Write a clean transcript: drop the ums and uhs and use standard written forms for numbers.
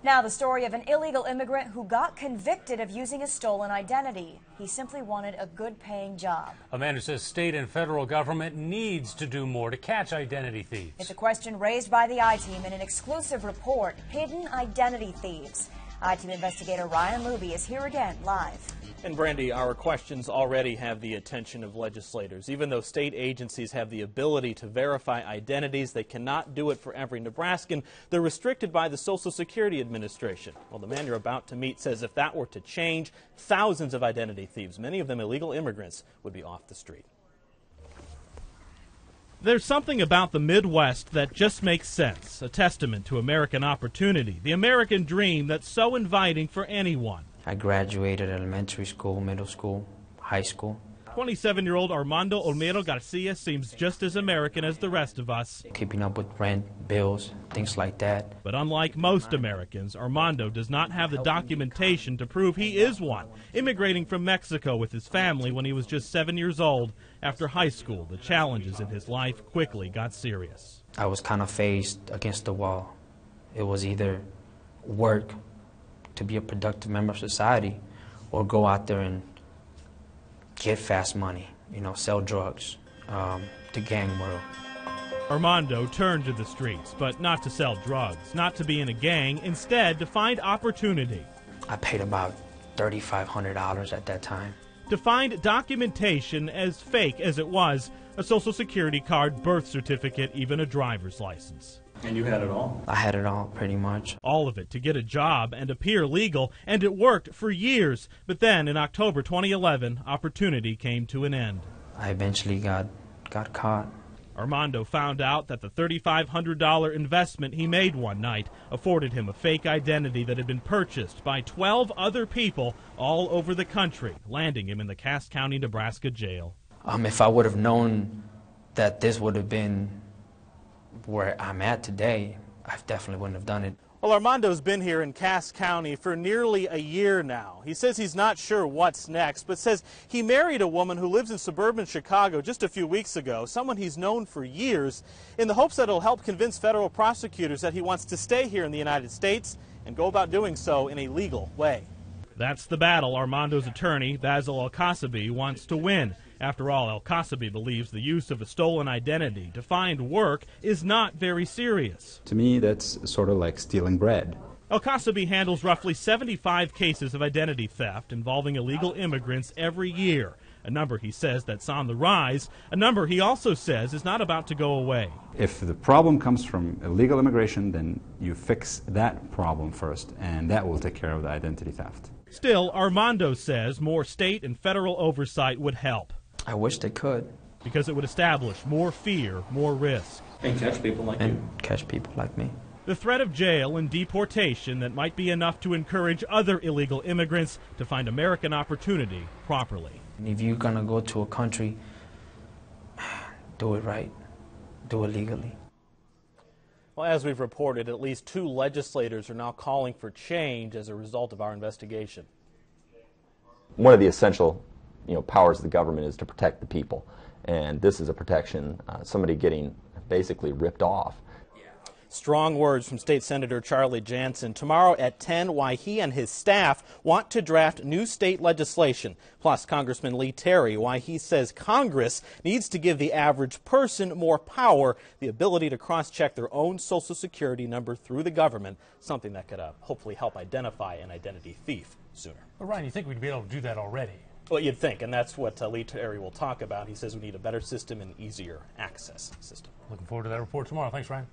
Now, the story of an illegal immigrant who got convicted of using a stolen identity. He simply wanted a good-paying job. A man who says state and federal government needs to do more to catch identity thieves. It's a question raised by the I-Team in an exclusive report, Hidden Identity Thieves. I-Team investigator Ryan Luby is here again, live. And Brandy, our questions already have the attention of legislators. Even though state agencies have the ability to verify identities, they cannot do it for every Nebraskan. They're restricted by the Social Security Administration. Well, the man you're about to meet says if that were to change, thousands of identity thieves, many of them illegal immigrants, would be off the street. There's something about the Midwest that just makes sense, a testament to American opportunity, the American dream that's so inviting for anyone. I graduated elementary school, middle school, high school. 27-year-old Armando Olmedo Garcia seems just as American as the rest of us. Keeping up with rent, bills, things like that. But unlike most Americans, Armando does not have the documentation to prove he is one. Immigrating from Mexico with his family when he was just 7 years old, after high school, the challenges in his life quickly got serious. I was kind of faced against the wall. It was either work to be a productive member of society or go out there and get fast money, sell drugs, the gang world. Armando turned to the streets, but not to sell drugs, not to be in a gang, instead to find opportunity. I paid about $3,500 at that time. To find documentation as fake as it was, a Social Security card, birth certificate, even a driver's license. And you had it all? I had it all, pretty much. All of it to get a job and appear legal, and it worked for years. But then, in October 2011, opportunity came to an end. I eventually got caught. Armando found out that the $3,500 investment he made one night afforded him a fake identity that had been purchased by 12 other people all over the country, landing him in the Cass County, Nebraska jail. If I would have known that this would have been where I'm at today, I definitely wouldn't have done it. Well, Armando's been here in Cass County for nearly a year now. He says he's not sure what's next, but says he married a woman who lives in suburban Chicago just a few weeks ago, someone he's known for years, in the hopes that it'll help convince federal prosecutors that he wants to stay here in the United States and go about doing so in a legal way. That's the battle Armando's attorney, Basil Alcasabi, wants to win. After all, Alcasabi believes the use of a stolen identity to find work is not very serious. To me, that's sort of like stealing bread. Alcasabi handles roughly 75 cases of identity theft involving illegal immigrants every year, a number he says that's on the rise, a number he also says is not about to go away. If the problem comes from illegal immigration, then you fix that problem first, and that will take care of the identity theft. Still, Armando says more state and federal oversight would help. I wish they could. Because it would establish more fear, more risk. And catch people like you. Catch people like me. The threat of jail and deportation that might be enough to encourage other illegal immigrants to find American opportunity properly. And if you're going to go to a country, do it right. Do it legally. Well, as we've reported, at least 2 legislators are now calling for change as a result of our investigation. One of the essential powers of the government is to protect the people, and this is a protection, somebody getting basically ripped off. Strong words from State Senator Charlie Jansen. Tomorrow at 10, why he and his staff want to draft new state legislation. Plus, Congressman Lee Terry, why he says Congress needs to give the average person more power, the ability to cross-check their own Social Security number through the government, something that could hopefully help identify an identity thief sooner. Well, Ryan, you think we'd be able to do that already? Well, you'd think, and that's what Lee Terry will talk about. He says we need a better system and easier access system. Looking forward to that report tomorrow. Thanks, Ryan.